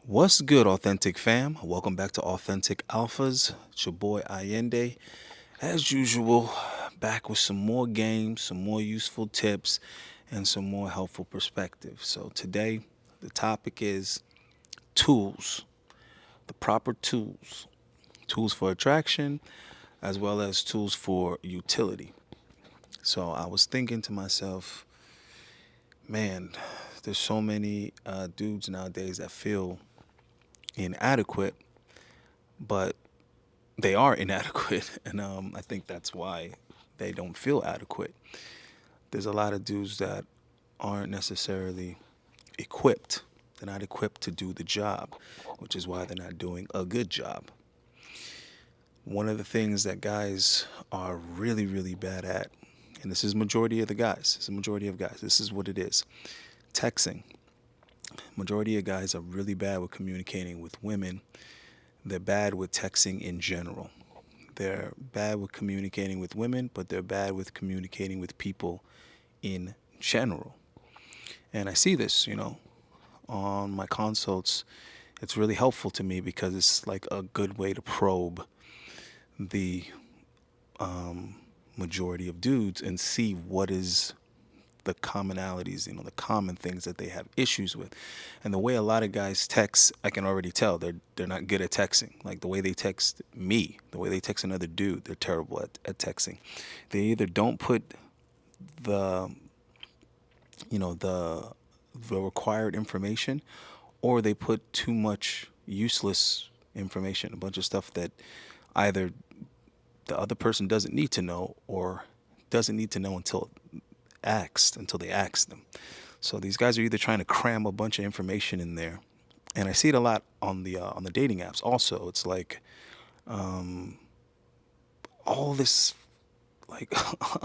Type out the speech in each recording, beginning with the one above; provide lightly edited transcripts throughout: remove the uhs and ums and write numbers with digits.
What's good, Authentic fam? Welcome back to Authentic Alphas. It's your boy Allende. As usual, back with some more games, some more useful tips, and some more helpful perspective. So today, the topic is tools, the proper tools. Tools for attraction, as well as tools for utility. So I was thinking to myself, man, there's so many dudes nowadays that feel inadequate, but they are inadequate, and I think that's why they don't feel adequate. There's a lot of dudes that aren't necessarily equipped. They're not equipped to do the job, which is why they're not doing a good job. One of the things that guys are really, really bad at, and this is majority of the guys, it's a majority of guys, this is what it is. Texting. Majority of guys are really bad with communicating with women. They're bad with texting in general. They're bad with communicating with women, but they're bad with communicating with people in general. And I see this, on my consults. It's really helpful to me because it's like a good way to probe the majority of dudes and see what is the commonalities, the common things that they have issues with. And the way a lot of guys text, I can already tell they're not good at texting. Like the way they text me, the way they text another dude, they're terrible at texting. They either don't put the you know the required information, or they put too much useless information, a bunch of stuff that either the other person doesn't need to know or doesn't need to know until they ask them. So these guys are either trying to cram a bunch of information in there, and I see it a lot on the dating apps. Also, it's like all this like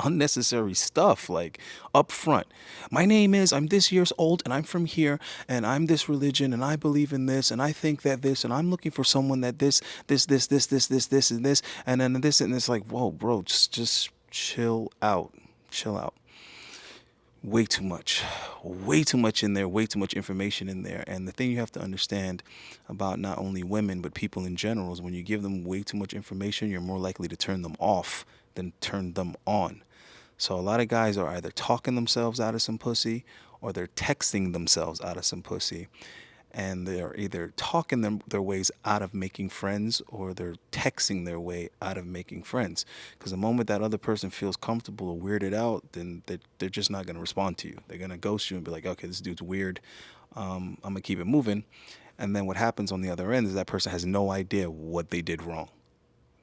unnecessary stuff, like up front. My name is, I'm this years old, and I'm from here, and I'm this religion, and I believe in this, and I think that this, and I'm looking for someone that this, and this, and then this, and it's like, whoa, bro, just chill out, chill out. Way too much in there, way too much information in there. And the thing you have to understand about not only women but people in general is when you give them way too much information, you're more likely to turn them off than turn them on. So a lot of guys are either talking themselves out of some pussy or they're texting themselves out of some pussy, and they're either talking their ways out of making friends, or they're texting their way out of making friends. Because the moment that other person feels comfortable or weirded out, then they're just not going to respond to you. They're going to ghost you and be like, okay, this dude's weird. I'm going to keep it moving. And then what happens on the other end is that person has no idea what they did wrong.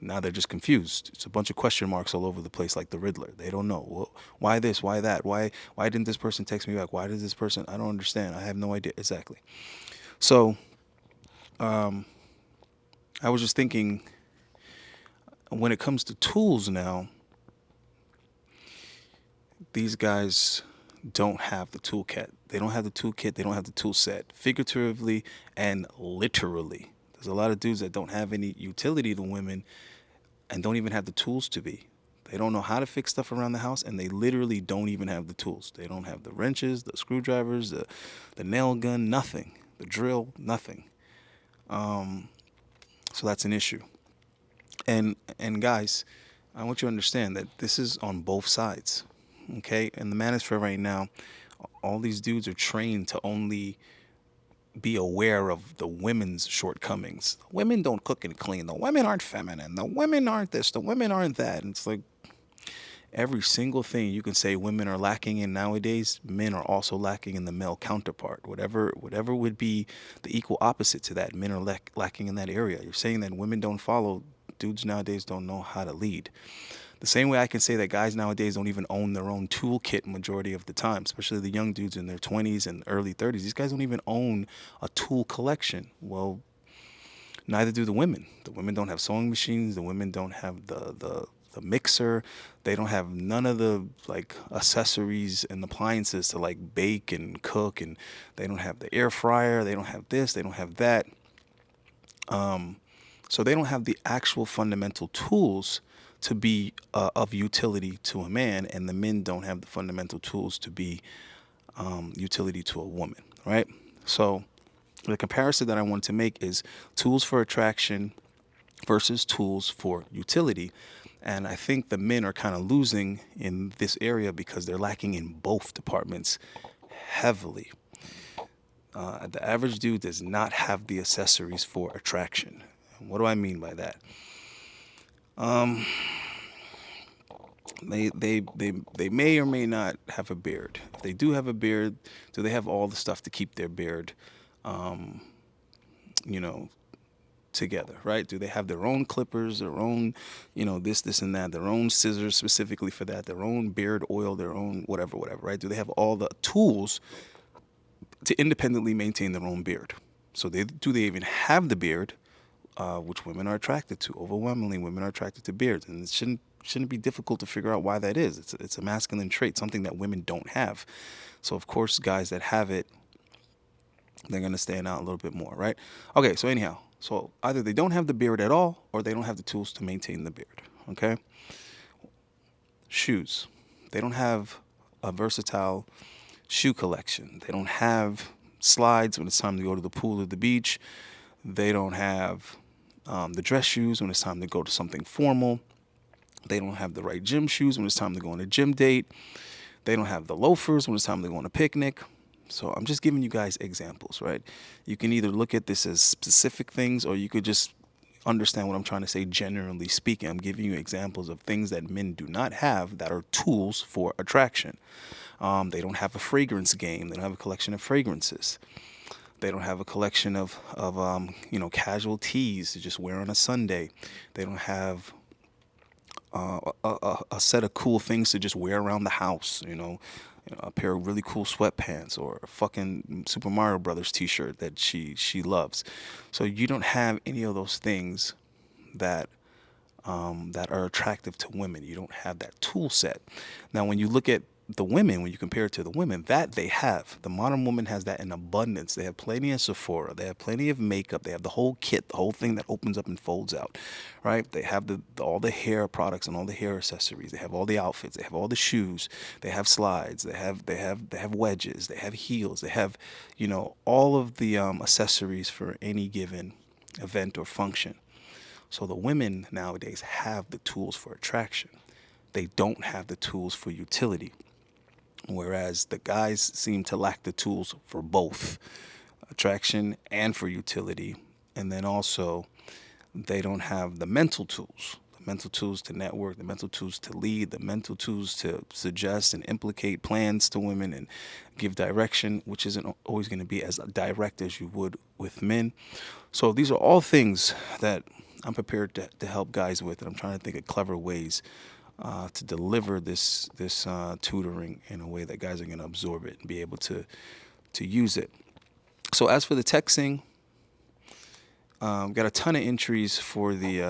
Now they're just confused. It's a bunch of question marks all over the place, like the Riddler. They don't know. Well, why this? Why that? Why didn't this person text me back? Why did this person? I don't understand. I have no idea. Exactly. So I was just thinking, when it comes to tools now, these guys don't have the toolkit. They don't have the toolkit. They don't have the tool set, figuratively and literally. There's a lot of dudes that don't have any utility to women and don't even have the tools to be. They don't know how to fix stuff around the house, and they literally don't even have the tools. They don't have the wrenches, the screwdrivers, the nail gun, nothing. The drill, nothing. So that's an issue. And guys, I want you to understand that this is on both sides. Okay? And the manosphere right now, all these dudes are trained to only be aware of the women's shortcomings. The women don't cook and clean. The women aren't feminine. The women aren't this. The women aren't that. And it's like every single thing you can say women are lacking in nowadays, men are also lacking in the male counterpart. Whatever would be the equal opposite to that, men are lacking in that area. You're saying that women don't follow, dudes nowadays don't know how to lead. The same way I can say that guys nowadays don't even own their own toolkit majority of the time, especially the young dudes in their 20s and early 30s. These guys don't even own a tool collection. Well, neither do the women. The women don't have sewing machines. The women don't have the mixer. They don't have none of the like accessories and appliances to like bake and cook, and they don't have the air fryer. They don't have this. They don't have that. So they don't have the actual fundamental tools to be of utility to a man, and the men don't have the fundamental tools to be utility to a woman, right? So The comparison that I want to make is tools for attraction versus tools for utility. And I think the men are kind of losing in this area because they're lacking in both departments heavily. The average dude does not have the accessories for attraction. What do I mean by that? Um, they may or may not have a beard. If they do have a beard, do they have all the stuff to keep their beard, um, you know, together, right? Do they have their own clippers, their own, this and that, their own scissors specifically for that, their own beard oil, their own whatever, right? Do they have all the tools to independently maintain their own beard? So do they even have the beard, which women are attracted to? Overwhelmingly, women are attracted to beards, and it shouldn't be difficult to figure out why that is. It's a masculine trait, something that women don't have. So of course, guys that have it, they're gonna stand out a little bit more, right? Okay, so anyhow, so either they don't have the beard at all, or they don't have the tools to maintain the beard. Okay. Shoes. They don't have a versatile shoe collection. They don't have slides when it's time to go to the pool or the beach. They don't have the dress shoes when it's time to go to something formal. They don't have the right gym shoes when it's time to go on a gym date. They don't have the loafers when it's time to go on a picnic. So I'm just giving you guys examples, right? You can either look at this as specific things, or you could just understand what I'm trying to say generally speaking. I'm giving you examples of things that men do not have that are tools for attraction. They don't have a fragrance game. They don't have a collection of fragrances. They don't have a collection of casual tees to just wear on a Sunday. They don't have a set of cool things to just wear around the house, a pair of really cool sweatpants or a fucking Super Mario Brothers t-shirt that she loves. So you don't have any of those things that that are attractive to women. You don't have that tool set. Now, when you look at the women, when you compare it to the women, that they have. The modern woman has that in abundance. They have plenty of Sephora. They have plenty of makeup. They have the whole kit, the whole thing that opens up and folds out, right? They have all the hair products and all the hair accessories. They have all the outfits. They have all the shoes. They have slides. They have wedges. They have heels. They have, all of the accessories for any given event or function. So the women nowadays have the tools for attraction. They don't have the tools for utility. Whereas the guys seem to lack the tools for both attraction and for utility. And then also, they don't have the mental tools to network, the mental tools to lead, the mental tools to suggest and implicate plans to women and give direction, which isn't always going to be as direct as you would with men. So these are all things that I'm prepared to help guys with, and I'm trying to think of clever ways to deliver this tutoring in a way that guys are going to absorb it and be able to use it. So as for the texting, got a ton of entries for the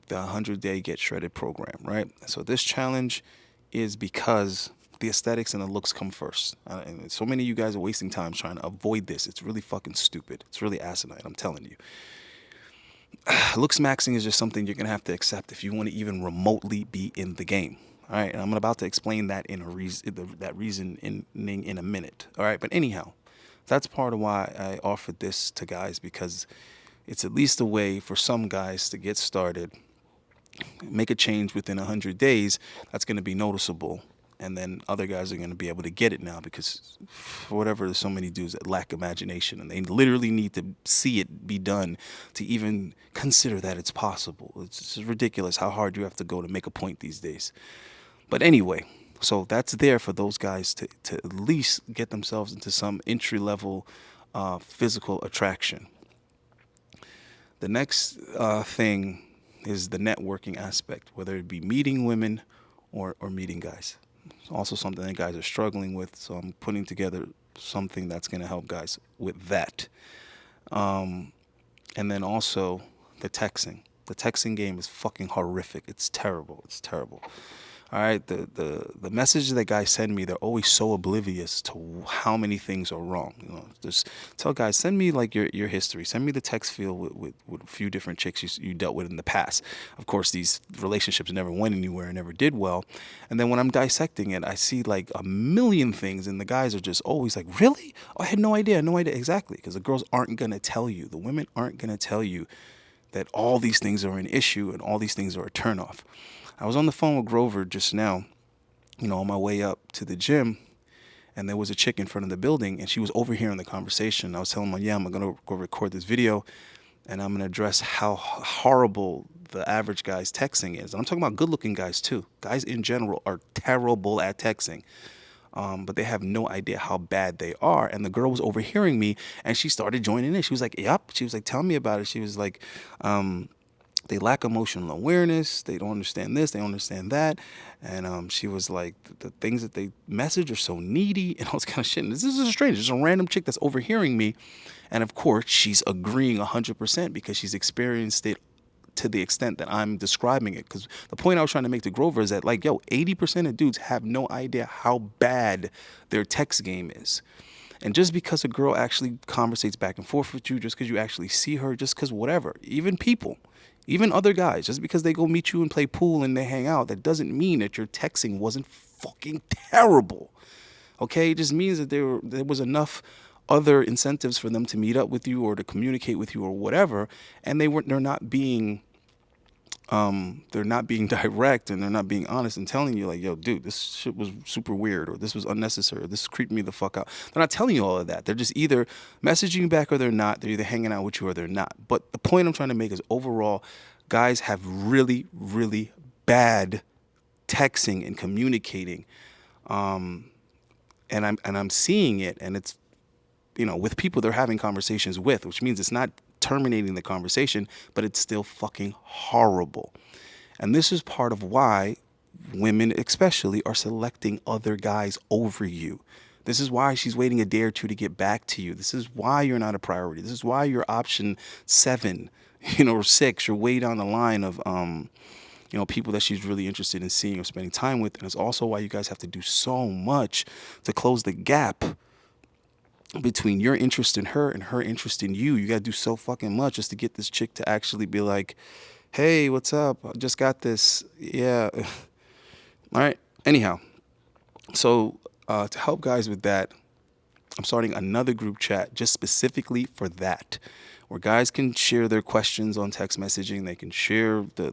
100-day Get Shredded program, right? So this challenge is because the aesthetics and the looks come first. And so many of you guys are wasting time trying to avoid this. It's really fucking stupid. It's really asinine, I'm telling you. Looks maxing is just something you're going to have to accept if you want to even remotely be in the game. All right, and I'm about to explain that that reasoning in a minute. All right, but anyhow, that's part of why I offered this to guys, because it's at least a way for some guys to get started, make a change within 100 days that's going to be noticeable. And then other guys are going to be able to get it now because, for whatever, there's so many dudes that lack imagination and they literally need to see it be done to even consider that it's possible. It's just ridiculous how hard you have to go to make a point these days. But anyway, so that's there for those guys to at least get themselves into some entry-level physical attraction. The next thing is the networking aspect, whether it be meeting women or meeting guys. It's also something that guys are struggling with, so I'm putting together something that's going to help guys with that. And then also the texting. The texting game is fucking horrific. It's terrible. It's terrible. All right, the message that guys send me, they're always so oblivious to how many things are wrong. You know, just tell guys, send me like your history. Send me the text field with a few different chicks you dealt with in the past. Of course, these relationships never went anywhere and never did well. And then when I'm dissecting it, I see like a million things, and the guys are just always like, really? Oh, I had no idea, no idea. Exactly, because the girls aren't gonna tell you, the women aren't gonna tell you that all these things are an issue and all these things are a turnoff. I was on the phone with Grover just now, on my way up to the gym, and there was a chick in front of the building, and she was overhearing the conversation. I was telling her, yeah, I'm going to go record this video, and I'm going to address how horrible the average guy's texting is. And I'm talking about good-looking guys, too. Guys in general are terrible at texting. But they have no idea how bad they are. And the girl was overhearing me, and she started joining in. She was like, yep. She was like, tell me about it. She was like, they lack emotional awareness. They don't understand this. They don't understand that. And she was like, the things that they message are so needy and all this kind of shit. And this is a stranger. It's a random chick that's overhearing me. And of course, she's agreeing 100% because she's experienced it to the extent that I'm describing it. Because the point I was trying to make to Grover is that, like, yo, 80% of dudes have no idea how bad their text game is. And just because a girl actually conversates back and forth with you, just because you actually see her, just because whatever, even people, even other guys, just because they go meet you and play pool and they hang out, that doesn't mean that your texting wasn't fucking terrible. Okay? It just means that there was enough other incentives for them to meet up with you or to communicate with you or whatever, and they're not being direct, and they're not being honest and telling you like, yo, dude, this shit was super weird, or this was unnecessary, or this creeped me the fuck out. They're not telling you all of that. They're just either messaging you back or they're not. They're either hanging out with you or they're not. But the point I'm trying to make is overall, guys have really, really bad texting and communicating. And I'm seeing it, and it's, with people they're having conversations with, which means it's not terminating the conversation, but it's still fucking horrible. And this is part of why women especially are selecting other guys over you. This is why she's waiting a day or two to get back to you. This is why you're not a priority. This is why you're option 7, or 6. You're way down the line of people that she's really interested in seeing or spending time with. And it's also why you guys have to do so much to close the gap between your interest in her and her interest in you. You got to do so fucking much just to get this chick to actually be like, hey, what's up? I just got this. Yeah. All right. Anyhow, so to help guys with that, I'm starting another group chat just specifically for that, where guys can share their questions on text messaging. They can share the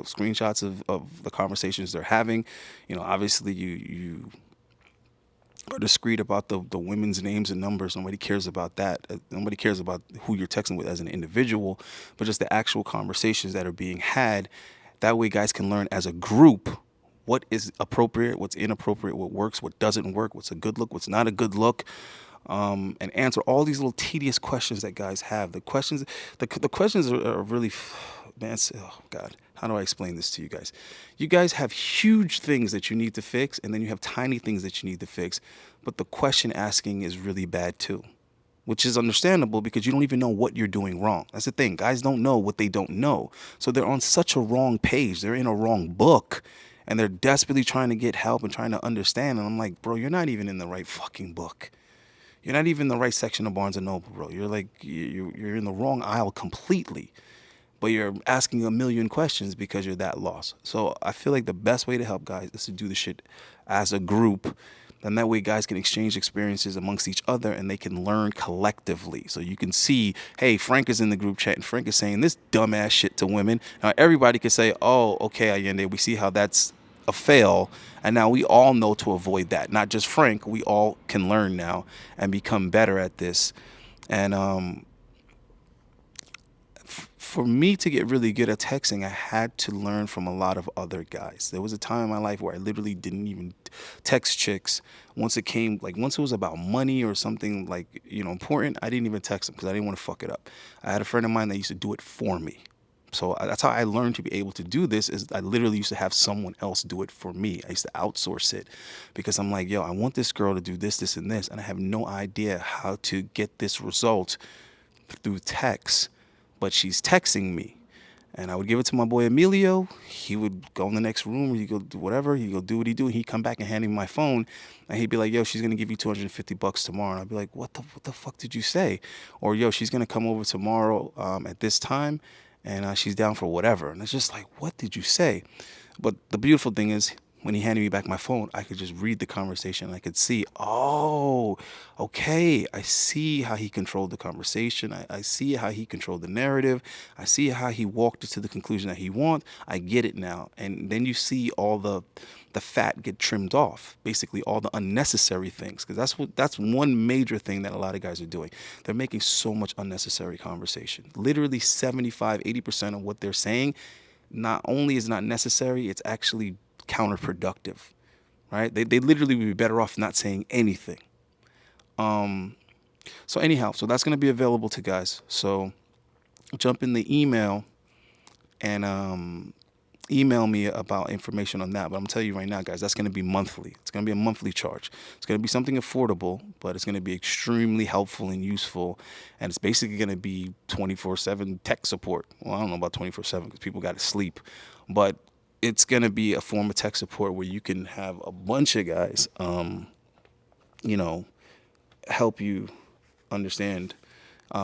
screenshots of the conversations they're having. Obviously you are discreet about the women's names and numbers. Nobody cares about that. Nobody cares about who you're texting with as an individual, but just the actual conversations that are being had. That way guys can learn as a group what is appropriate, what's inappropriate, what works, what doesn't work, what's a good look, what's not a good look, and answer all these little tedious questions that guys have. The questions are really, man, oh God, how do I explain this to you guys? You guys have huge things that you need to fix, and then you have tiny things that you need to fix, but the question asking is really bad too, which is understandable because you don't even know what you're doing wrong. That's the thing. Guys don't know what they don't know. So they're on such a wrong page. They're in a wrong book, and they're desperately trying to get help and trying to understand. And I'm like, bro, you're not even in the right fucking book. You're not even in the right section of Barnes & Noble, bro. You're like, you're in the wrong aisle completely. But you're asking a million questions because you're that lost. So I feel like the best way to help guys is to do the shit as a group. And that way guys can exchange experiences amongst each other, and they can learn collectively. So you can see, hey, Frank is in the group chat and Frank is saying this dumbass shit to women. Now everybody can say, oh, okay, Allende, we see how that's a fail. And now we all know to avoid that. Not just Frank, we all can learn now and become better at this. And for me to get really good at texting, I had to learn from a lot of other guys. There was a time in my life where I literally didn't even text chicks. Once it was about money or something like, important, I didn't even text them because I didn't want to fuck it up. I had a friend of mine that used to do it for me. So that's how I learned to be able to do this, is I literally used to have someone else do it for me. I used to outsource it because I'm like, yo, I want this girl to do this, this, and this, and I have no idea how to get this result through text, but she's texting me. And I would give it to my boy Emilio. He would go in the next room. He'd go do whatever. He'd go do what he do. He'd come back and hand me my phone. And he'd be like, yo, she's going to give you $250 tomorrow. And I'd be like, what the fuck did you say? Or, yo, she's going to come over tomorrow at this time. And she's down for whatever. And it's just like, what did you say? But the beautiful thing is, when he handed me back my phone, I could just read the conversation. I could see, oh, okay, I see how he controlled the conversation. I see how he controlled the narrative. I see how he walked it to the conclusion that he wants. I get it now. And then you see all the fat get trimmed off, basically all the unnecessary things, because that's one major thing that a lot of guys are doing. They're making so much unnecessary conversation. Literally 75-80% of what they're saying not only is not necessary, it's actually counterproductive, right? They literally would be better off not saying anything. So anyhow, so that's going to be available to guys. So jump in the email and email me about information on that. But I'm telling you right now, guys, that's going to be monthly. It's going to be a monthly charge. It's going to be something affordable, but it's going to be extremely helpful and useful. And it's basically going to be 24/7 tech support. Well, I don't know about 24/7 because people got to sleep, but it's going to be a form of tech support where you can have a bunch of guys, help you understand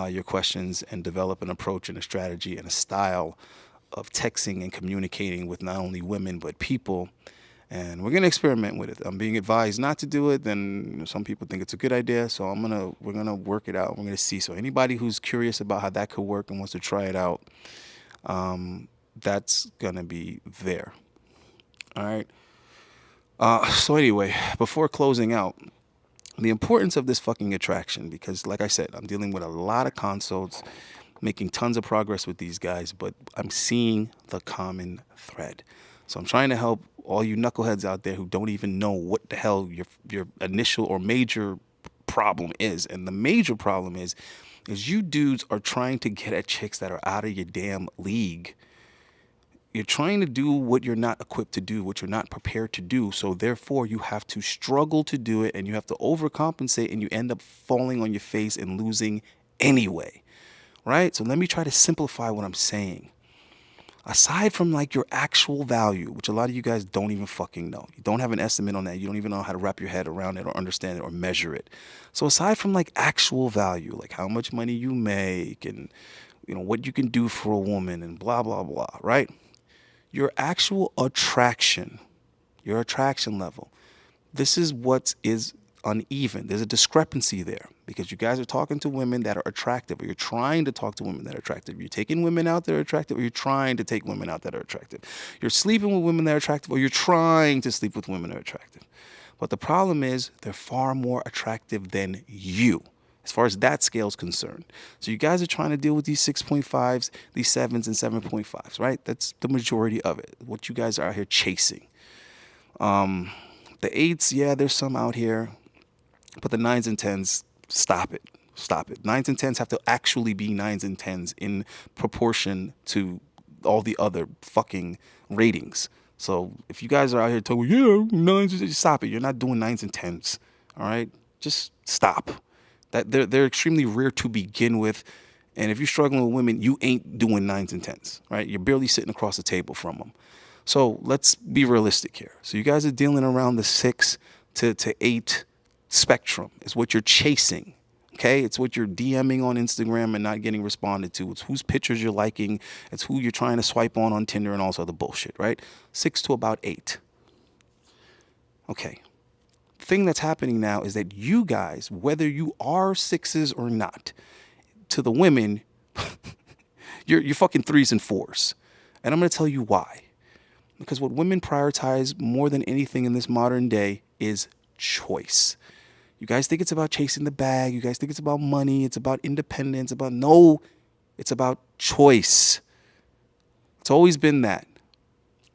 your questions and develop an approach and a strategy and a style of texting and communicating with not only women but people. And we're going to experiment with it. I'm being advised not to do it. Then some people think it's a good idea. So we're going to work it out. We're going to see. So anybody who's curious about how that could work and wants to try it out, that's going to be there. All right. So anyway, before closing out, the importance of this fucking attraction, because like I said, I'm dealing with a lot of consults, making tons of progress with these guys, but I'm seeing the common thread. So I'm trying to help all you knuckleheads out there who don't even know what the hell your initial or major problem is. And the major problem is you dudes are trying to get at chicks that are out of your damn league. You're trying to do what you're not equipped to do, what you're not prepared to do. So therefore, you have to struggle to do it, and you have to overcompensate, and you end up falling on your face and losing anyway, right? So let me try to simplify what I'm saying. Aside from like your actual value, which a lot of you guys don't even fucking know. You don't have an estimate on that. You don't even know how to wrap your head around it or understand it or measure it. So aside from like actual value, like how much money you make and what you can do for a woman and blah, blah, blah, right? Your actual attraction, your attraction level, this is what is uneven. There's a discrepancy there because you guys are talking to women that are attractive, or you're trying to talk to women that are attractive. You're taking women out that are attractive, or you're trying to take women out that are attractive. You're sleeping with women that are attractive, or you're trying to sleep with women that are attractive. But the problem is they're far more attractive than you, as far as that scale is concerned. So you guys are trying to deal with these 6.5s, these 7s and 7.5s, right? That's the majority of it, what you guys are out here chasing. The 8s, yeah, there's some out here, but the 9s and 10s, stop it. Stop it. 9s and 10s have to actually be 9s and 10s in proportion to all the other fucking ratings. So if you guys are out here talking, yeah, 9s, just stop it. You're not doing 9s and 10s, all right? Just stop. That they're extremely rare to begin with, and if you're struggling with women, you ain't doing 9s and 10s, right? You're barely sitting across the table from them. So let's be realistic here. So you guys are dealing around the 6 to 8 spectrum is what you're chasing. Okay, it's what you're DMing on Instagram and not getting responded to. It's whose pictures you're liking. It's who you're trying to swipe on Tinder and all this other bullshit, right? 6 to about 8. Okay. Thing that's happening now is that you guys, whether you are 6s or not, to the women, you're fucking 3s and 4s. And I'm going to tell you why. Because what women prioritize more than anything in this modern day is choice. You guys think it's about chasing the bag. You guys think it's about money. It's about independence. It's about choice. It's always been that.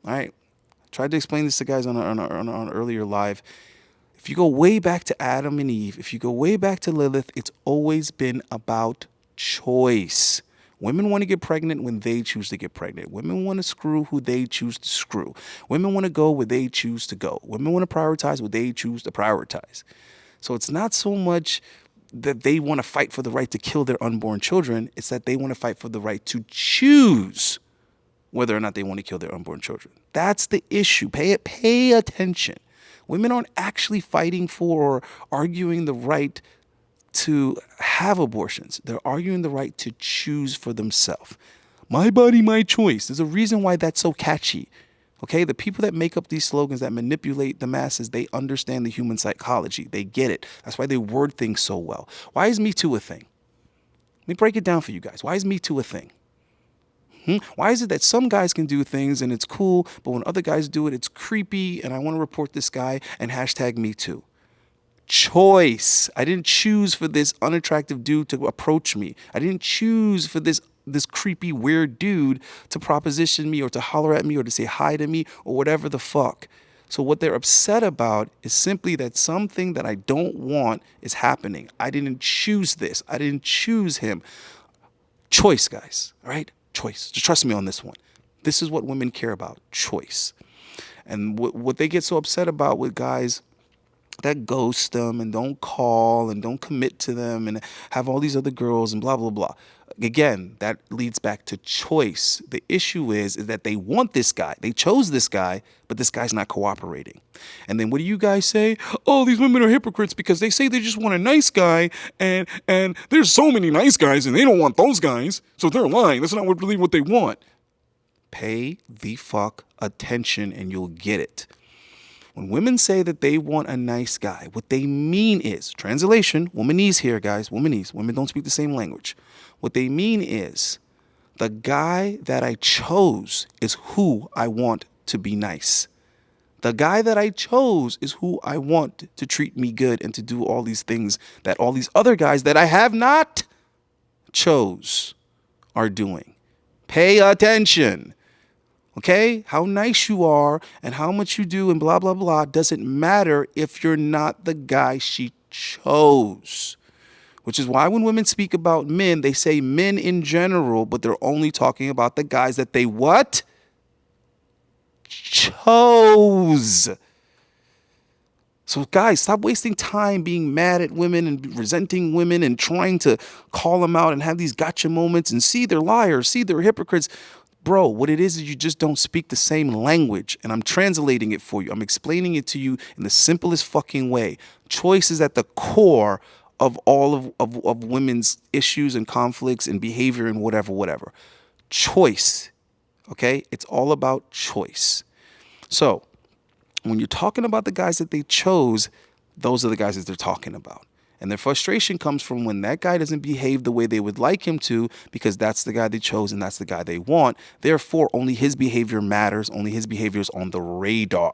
All right. I tried to explain this to guys on an earlier live. If you go way back to Adam and Eve, if you go way back to Lilith, it's always been about choice. Women want to get pregnant when they choose to get pregnant. Women want to screw who they choose to screw. Women want to go where they choose to go. Women want to prioritize what they choose to prioritize. So it's not so much that they want to fight for the right to kill their unborn children. It's that they want to fight for the right to choose whether or not they want to kill their unborn children. That's the issue. Pay attention. Women aren't actually fighting for or arguing the right to have abortions. They're arguing the right to choose for themselves. My body, my choice. There's a reason why that's so catchy. Okay, the people that make up these slogans that manipulate the masses, they understand the human psychology. They get it. That's why they word things so well. Why is Me Too a thing? Let me break it down for you guys. Why is Me Too a thing? Why is it that some guys can do things and it's cool, but when other guys do it, it's creepy and I want to report this guy and hashtag Me Too? Choice. I didn't choose for this unattractive dude to approach me. I didn't choose for this creepy, weird dude to proposition me or to holler at me or to say hi to me or whatever the fuck. So what they're upset about is simply that something that I don't want is happening. I didn't choose this. I didn't choose him. Choice, guys. All right? Choice. Just trust me on this one. This is what women care about. Choice. And what they get so upset about with guys that ghost them and don't call and don't commit to them and have all these other girls and blah, blah, blah. Again, that leads back to choice. The issue is that they want this guy. They chose this guy, but this guy's not cooperating. And then what do you guys say? Oh, these women are hypocrites because they say they just want a nice guy and there's so many nice guys and they don't want those guys. So they're lying. That's not really what they want. Pay the fuck attention and you'll get it. When women say that they want a nice guy, what they mean is, translation, womanese here, guys, womanese. Women don't speak the same language. What they mean is, the guy that I chose is who I want to be nice. The guy that I chose is who I want to treat me good and to do all these things that all these other guys that I have not chose are doing. Pay attention. Okay, how nice you are and how much you do and blah, blah, blah doesn't matter if you're not the guy she chose. Which is why when women speak about men, they say men in general, but they're only talking about the guys that they what? Chose. So guys, stop wasting time being mad at women and resenting women and trying to call them out and have these gotcha moments and see they're liars, see they're hypocrites. Bro, what it is you just don't speak the same language, and I'm translating it for you. I'm explaining it to you in the simplest fucking way. Choice is at the core of all of women's issues and conflicts and behavior and whatever. Choice, okay? It's all about choice. So when you're talking about the guys that they chose, those are the guys that they're talking about. And their frustration comes from when that guy doesn't behave the way they would like him to, because that's the guy they chose and that's the guy they want. Therefore, only his behavior matters. Only his behavior is on the radar.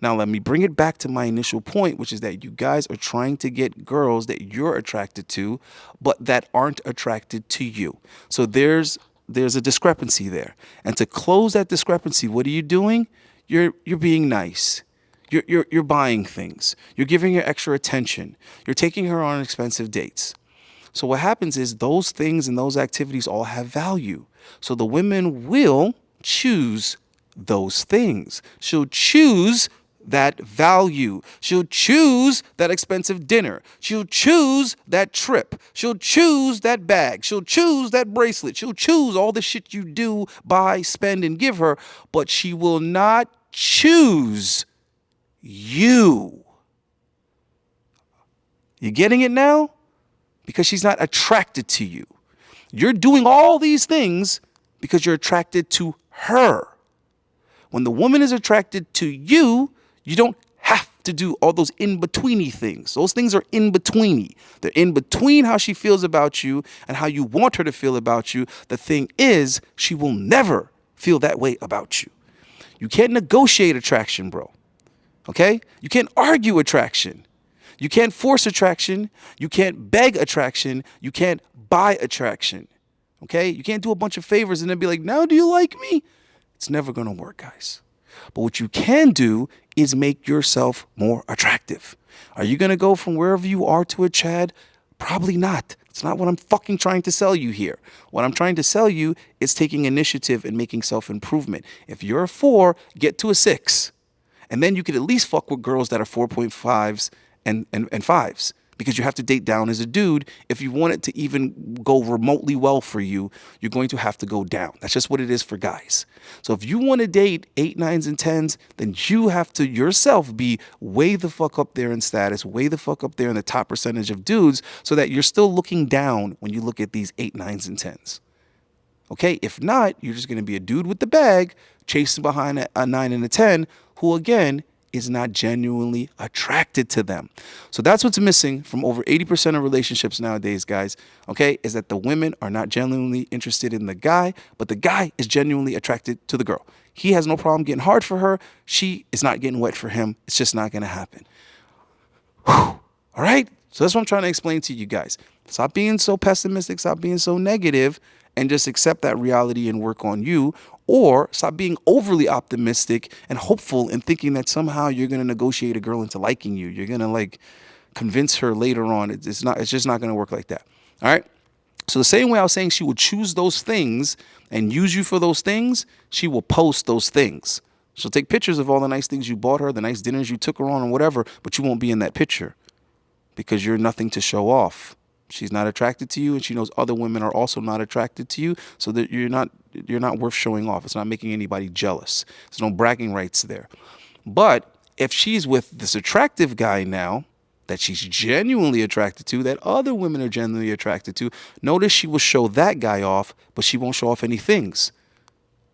Now, let me bring it back to my initial point, which is that you guys are trying to get girls that you're attracted to, but that aren't attracted to you. So there's a discrepancy there. And to close that discrepancy, what are you doing? You're being nice. You're buying things. You're giving her extra attention. You're taking her on expensive dates. So what happens is those things and those activities all have value. So the women will choose those things. She'll choose that value. She'll choose that expensive dinner. She'll choose that trip. She'll choose that bag. She'll choose that bracelet. She'll choose all the shit you do, buy, spend, and give her, but she will not choose you. You getting it now? Because she's not attracted to you. You're doing all these things because you're attracted to her. When the woman is attracted to you, you don't have to do all those in-betweeny things. Those things are in-betweeny. They're in between how she feels about you and how you want her to feel about you. The thing is, she will never feel that way about you. You can't negotiate attraction, bro. Okay? You can't argue attraction. You can't force attraction. You can't beg attraction. You can't buy attraction. Okay? You can't do a bunch of favors and then be like, now do you like me? It's never going to work, guys. But what you can do is make yourself more attractive. Are you going to go from wherever you are to a Chad? Probably not. It's not what I'm fucking trying to sell you here. What I'm trying to sell you is taking initiative and making self-improvement. If you're a 4, get to a 6. And then you could at least fuck with girls that are 4.5s and 5s. because you have to date down as a dude. If you want it to even go remotely well for you, you're going to have to go down. That's just what it is for guys. So if you want to date 8, 9s, and 10s, then you have to yourself be way the fuck up there in status, way the fuck up there in the top percentage of dudes, so that you're still looking down when you look at these 8, 9s, and 10s. Okay, if not, you're just going to be a dude with the bag chasing behind a 9 and a 10 who, again, is not genuinely attracted to them. So that's what's missing from over 80% of relationships nowadays, guys, okay, is that the women are not genuinely interested in the guy, but the guy is genuinely attracted to the girl. He has no problem getting hard for her. She is not getting wet for him. It's just not going to happen. Whew. All right? So that's what I'm trying to explain to you guys. Stop being so pessimistic. Stop being so negative, and just accept that reality and work on you. Or stop being overly optimistic and hopeful and thinking that somehow you're going to negotiate a girl into liking you. You're going to like convince her later on. It's just not going to work like that. All right. So the same way I was saying she would choose those things and use you for those things, she will post those things. She'll take pictures of all the nice things you bought her, the nice dinners you took her on, or whatever, but you won't be in that picture because you're nothing to show off. She's not attracted to you, and she knows other women are also not attracted to you, so that you're not worth showing off. It's not making anybody jealous. There's no bragging rights there. But if she's with this attractive guy now that she's genuinely attracted to, that other women are genuinely attracted to, notice she will show that guy off, but she won't show off any things.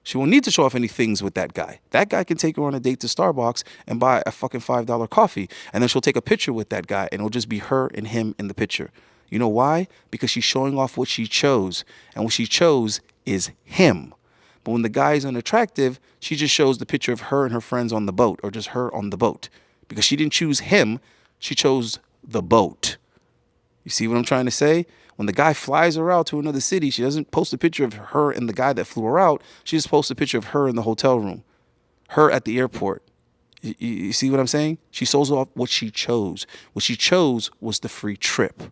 She won't need to show off any things with that guy. That guy can take her on a date to Starbucks and buy a fucking $5 coffee, and then she'll take a picture with that guy, and it'll just be her and him in the picture. You know why? Because she's showing off what she chose, and what she chose is him. But when the guy is unattractive, she just shows the picture of her and her friends on the boat, or just her on the boat, because she didn't choose him, she chose the boat. You see what I'm trying to say? When the guy flies her out to another city, she doesn't post a picture of her and the guy that flew her out. She just posts a picture of her in the hotel room, her at the airport. You see what I'm saying? She shows off what she chose. What she chose was the free trip.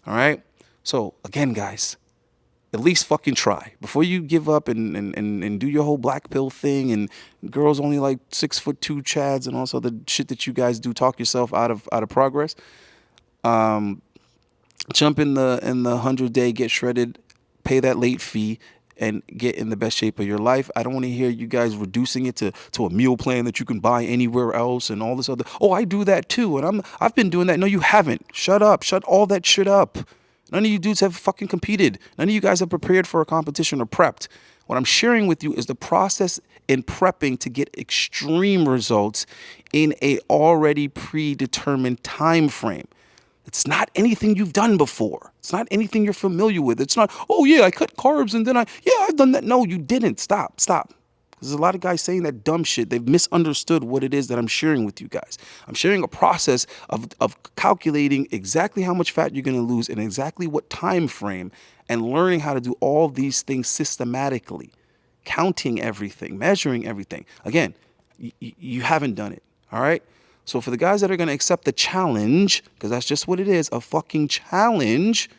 All right. So again, guys, at least fucking try before you give up and do your whole black pill thing. And girls only like 6'2" chads and also the shit that you guys do. Talk yourself out of progress. Jump in the 100-day, get shredded, pay that late fee, and get in the best shape of your life. I don't want to hear you guys reducing it to a meal plan that you can buy anywhere else and all this other. Oh, I do that too, and I've been doing that. No, you haven't. Shut up. Shut all that shit up. None of you dudes have fucking competed. None of you guys have prepared for a competition or prepped. What I'm sharing with you is the process in prepping to get extreme results in a already predetermined time frame. It's not anything you've done before. It's not anything you're familiar with. It's not, oh yeah, I cut carbs and then I've done that. No, you didn't. Stop. There's a lot of guys saying that dumb shit. They've misunderstood what it is that I'm sharing with you guys. I'm sharing a process of calculating exactly how much fat you're going to lose in exactly what time frame, and learning how to do all these things systematically, counting everything, measuring everything. Again, you haven't done it. All right. So for the guys that are going to accept the challenge, because that's just what it is, a fucking challenge,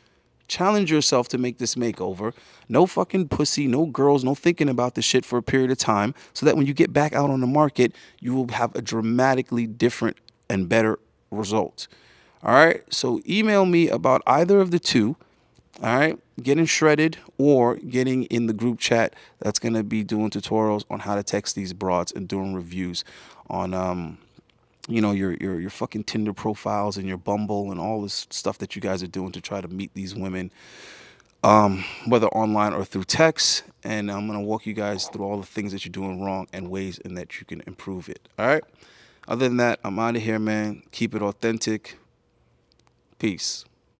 challenge yourself to make this makeover. No fucking pussy, no girls, no thinking about this shit for a period of time, so that when you get back out on the market, you will have a dramatically different and better result. All right. So email me about either of the two. All right. Getting shredded or getting in the group chat that's going to be doing tutorials on how to text these broads and doing reviews on, your fucking Tinder profiles and your Bumble and all this stuff that you guys are doing to try to meet these women, whether online or through text. And I'm going to walk you guys through all the things that you're doing wrong and ways in that you can improve it. All right. Other than that, I'm out of here, man. Keep it authentic. Peace.